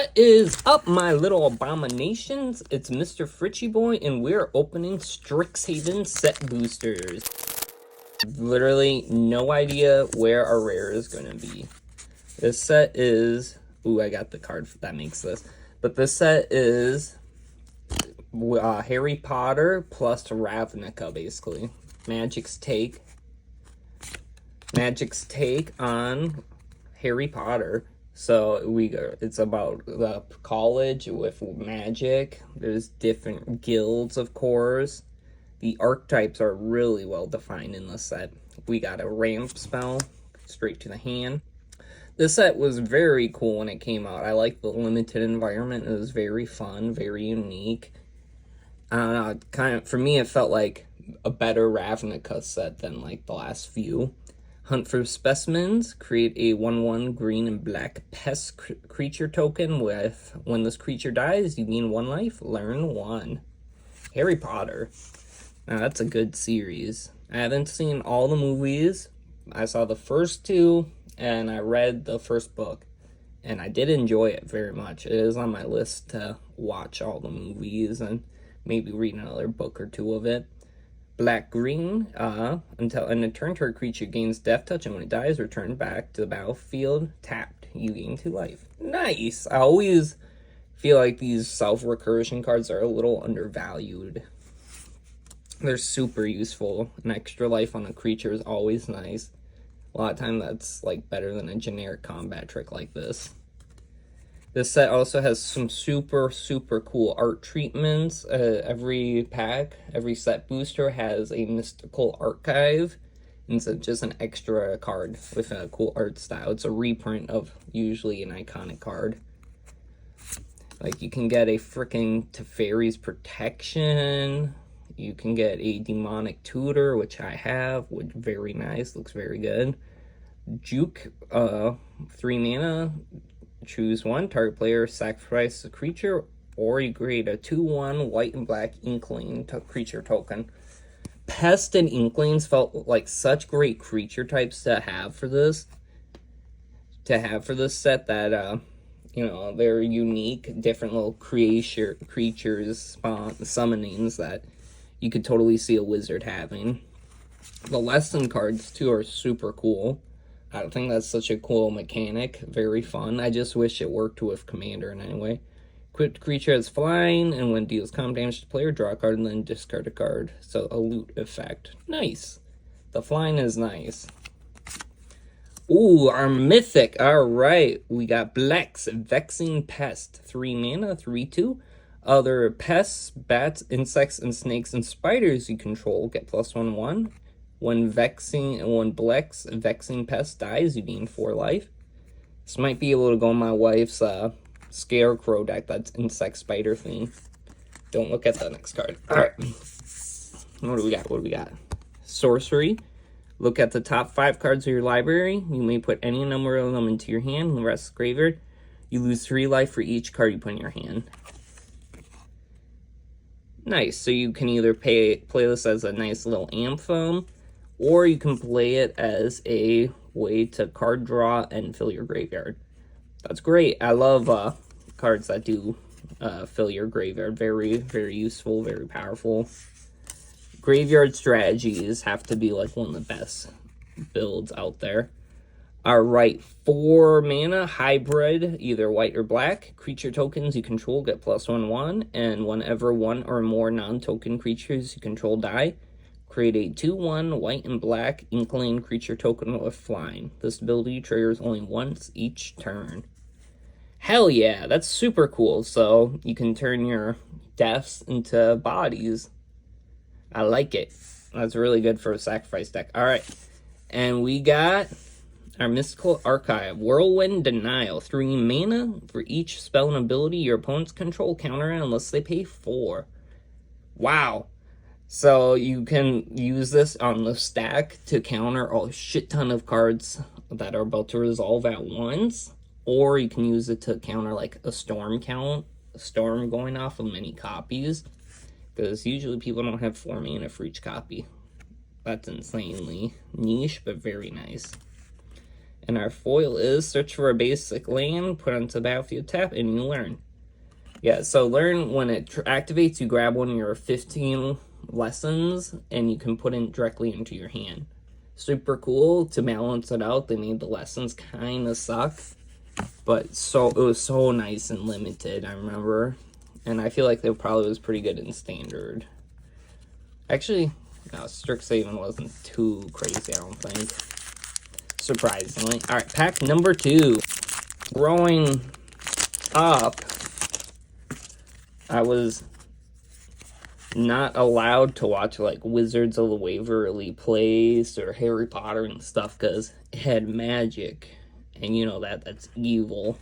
What is up, my little abominations? It's Mr. Fritchie Boy, and we're opening Strixhaven set boosters. Literally no idea where our rare is going to be. This set is... Ooh, I got the card that makes this. But this set is Harry Potter plus Ravnica, basically. Magic's take on Harry Potter. So it's about the college with magic. There's different guilds, of course. The archetypes are really well defined in this set. We got a ramp spell straight to the hand. This set was very cool when it came out. I like the limited environment. It was very fun, very unique. I don't know, for me it felt like a better Ravnica set than like the last few. Hunt for specimens, create a 1/1 green and black pest creature token with, when this creature dies, you gain 1 life, learn 1. Harry Potter. Now that's a good series. I haven't seen all the movies. I saw the first 2 and I read the first book. And I did enjoy it very much. It is on my list to watch all the movies and maybe read another book or 2 of it. Black-green, until in a turn target creature gains death touch, and when it dies, return back to the battlefield tapped. You gain 2 life. Nice! I always feel like these self-recursion cards are a little undervalued. They're super useful. An extra life on a creature is always nice. A lot of time that's like better than a generic combat trick like this. This set also has some super cool art treatments. Every pack, every set booster has a mystical archive. And it's just an extra card with a cool art style. It's a reprint of usually an iconic card. Like you can get a freaking Teferi's Protection. You can get a Demonic Tutor, which I have, which very nice, looks very good. Juke, 3 mana. Choose 1, target player sacrifice a creature, or you create a 2/1 white and black Inkling creature token. Pest and Inklings felt like such great creature types to have for this. Set that, you know, they're unique, different little creatures, summonings that you could totally see a wizard having. The lesson cards, too, are super cool. I think that's such a cool mechanic. Very fun. I just wish it worked with Commander in any way. Equipped creature has flying, and when it deals combat damage to the player, draw a card and then discard a card. So a loot effect. Nice. The flying is nice. Ooh, our mythic. Alright. We got Blex, Vexing Pest. 3 mana, 3/2. Other pests, bats, insects, and snakes and spiders you control get +1/1. When Blex, Vexing Pest dies, you gain 4 life. This might be able to go on my wife's Scarecrow deck. That's insect spider theme. Don't look at the next card. Alright. What do we got? Sorcery. Look at the top 5 cards of your library. You may put any number of them into your hand, and the rest graveyard. You lose 3 life for each card you put in your hand. Nice. So you can either play this as a nice little anthem, or you can play it as a way to card draw and fill your graveyard. That's great. I love cards that do fill your graveyard. Very useful, very powerful. Graveyard strategies have to be like one of the best builds out there. Alright, 4 mana, hybrid, either white or black. Creature tokens you control get +1/1, and whenever 1 or more non-token creatures you control die, create a 2/1 white and black Inkling creature token with flying. This ability triggers only once each turn. Hell yeah, that's super cool. So you can turn your deaths into bodies. I like it. That's really good for a sacrifice deck. Alright, and we got our Mystical Archive. Whirlwind Denial. 3 mana for each spell and ability your opponents control. Counter it unless they pay 4. Wow. So you can use this on the stack to counter a shit ton of cards that are about to resolve at once. Or you can use it to counter like a storm going off of many copies. Because usually people don't have 4 mana for each copy. That's insanely niche, but very nice. And our foil is search for a basic land, put onto the battlefield, tap, and you learn. Yeah, so learn, when it activates, you grab one of your 15 lessons, and you can put it directly into your hand. Super cool. To balance it out, they made the lessons kind of suck, but it was so nice and limited, I remember. And I feel like they probably was pretty good in standard. Actually, no, Strixhaven wasn't too crazy, I don't think. Surprisingly. Alright, pack number 2. Growing up, I was not allowed to watch like Wizards of the Waverly Place or Harry Potter and stuff because it had magic, and you know that's evil.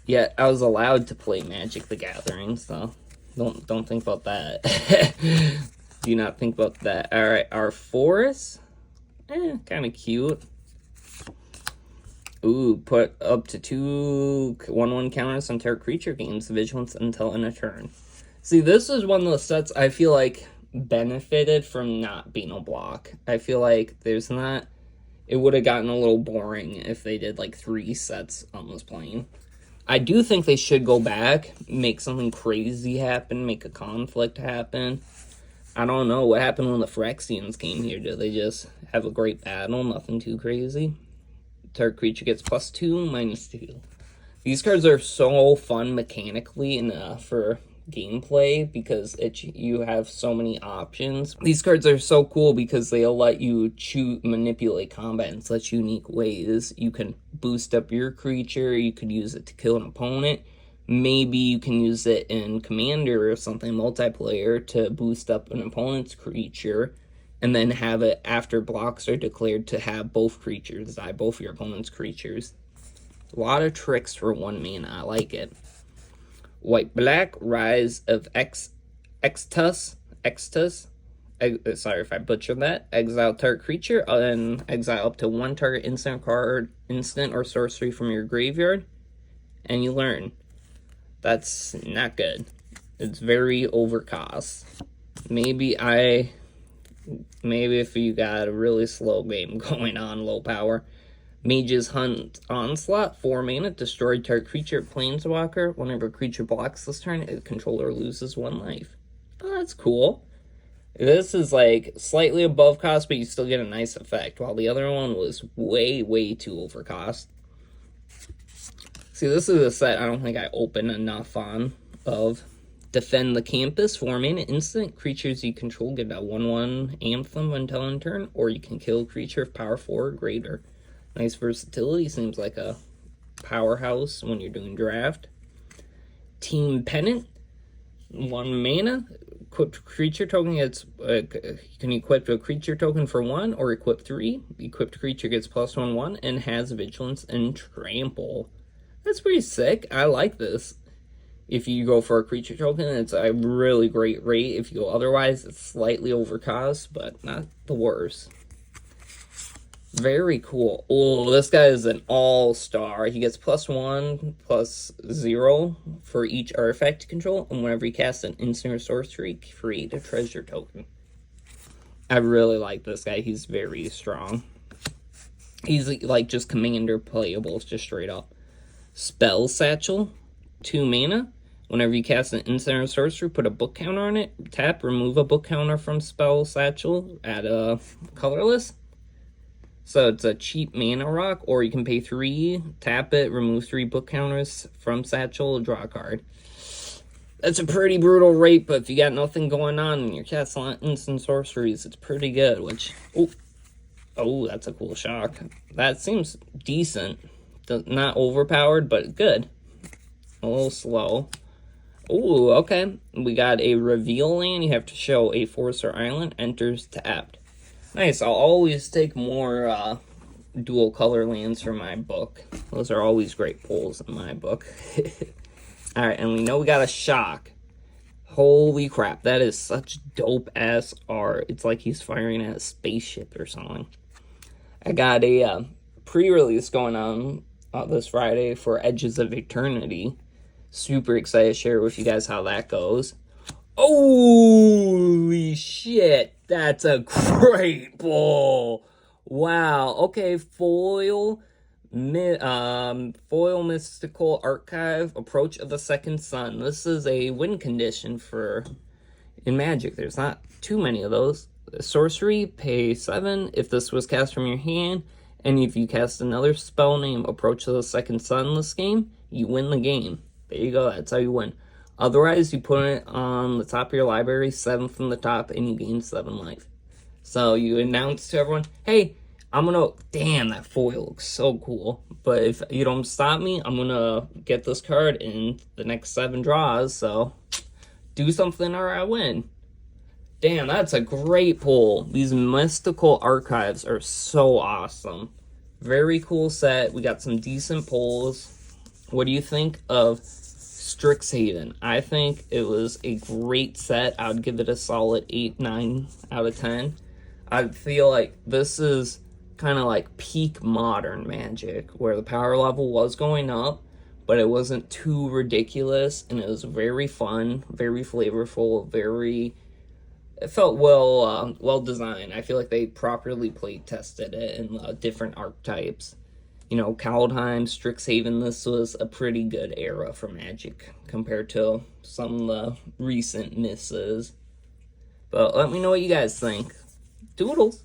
Yet I was allowed to play Magic the Gathering, so don't think about that. Do not think about that. All right, our forest, kind of cute. Ooh, put up to 2 1/1 counters on target creature, gains vigilance until end of turn. See, this is one of the sets I feel like benefited from not being a block. I feel like it would have gotten a little boring if they did like 3 sets on this plane. I do think they should go back, make something crazy happen, make a conflict happen. I don't know what happened when the Phyrexians came here. Did they just have a great battle? Nothing too crazy. Target creature gets +2, -2. These cards are so fun mechanically and for gameplay because you have so many options. These cards are so cool because they'll let you manipulate combat in such unique ways. You can boost up your creature, you could use it to kill an opponent. Maybe you can use it in Commander or something, multiplayer, to boost up an opponent's creature, and then have it after blocks are declared to have both creatures die, both your opponent's creatures. A lot of tricks for 1 mana. I like it. White Black, Rise of Extus. Sorry if I butchered that. Exile target creature, and exile up to 1 target instant or sorcery from your graveyard, and you learn. That's not good. It's very overcost. Maybe if you got a really slow game going on, low power. Mage's Hunt Onslaught, 4 mana, destroy target creature, Planeswalker. Whenever a creature blocks this turn, the controller loses 1 life. Oh, that's cool. This is like slightly above cost, but you still get a nice effect, while the other one was way, way too overcost. See, this is a set I don't think I open enough of. Defend the Campus, 4 mana, instant. Creatures you control get a 1/1 Anthem until end turn, or you can kill a creature of power 4 or greater. Nice versatility, seems like a powerhouse when you're doing draft. Team Pennant, 1 mana. Equipped creature token gets, you can equip a creature token for 1 or equip 3. Equipped creature gets +1/1 and has vigilance and trample. That's pretty sick. I like this. If you go for a creature token, it's a really great rate. If you go otherwise, it's slightly overcost, but not the worst. Very cool. Oh, this guy is an all-star. He gets +1, +0 for each artifact you control, and whenever he casts an instant or sorcery, create a treasure token. I really like this guy. He's very strong. He's like just Commander playable, just straight up. Spell Satchel, 2 mana. Whenever you cast an instant or sorcery, put a book counter on it. Tap, remove a book counter from Spell Satchel, add a colorless. So it's a cheap mana rock, or you can pay 3, tap it, remove 3 book counters from Satchel, draw a card. That's a pretty brutal rate, but if you got nothing going on and you're casting on instant sorceries, it's pretty good, which... Oh, that's a cool shock. That seems decent. Not overpowered, but good. A little slow. Oh, okay. We got a reveal land. You have to show a forest or island. Enters tapped. Nice. I'll always take more dual color lands from my book. Those are always great pulls in my book. Alright, and we know we got a shock. Holy crap. That is such dope-ass art. It's like he's firing at a spaceship or something. I got a pre-release going on this Friday for Edges of Eternity. Super excited to share with you guys how that goes. Holy shit, that's a great pull. Wow, okay, foil. Foil Mystical Archive, Approach of the Second Sun. This is a win condition for in Magic. There's not too many of those. Sorcery, pay 7 if this was cast from your hand, and if you cast another spell named Approach of the Second Sun this game, you win the game. There you go, that's how you win. Otherwise, you put it on the top of your library, 7 from the top, and you gain 7 life. So you announce to everyone, hey, damn, that foil looks so cool. But if you don't stop me, I'm gonna get this card in the next 7 draws, so do something or I win. Damn, that's a great pull. These mystical archives are so awesome. Very cool set. We got some decent pulls. What do you think of Strixhaven? I think it was a great set. I would give it a solid 8, 9 out of 10. I feel like this is kind of like peak modern Magic, where the power level was going up, but it wasn't too ridiculous, and it was very fun, very flavorful, it felt well designed. I feel like they properly play tested it in different archetypes. You know, Kaldheim, Strixhaven, this was a pretty good era for Magic compared to some of the recent misses. But let me know what you guys think. Doodles!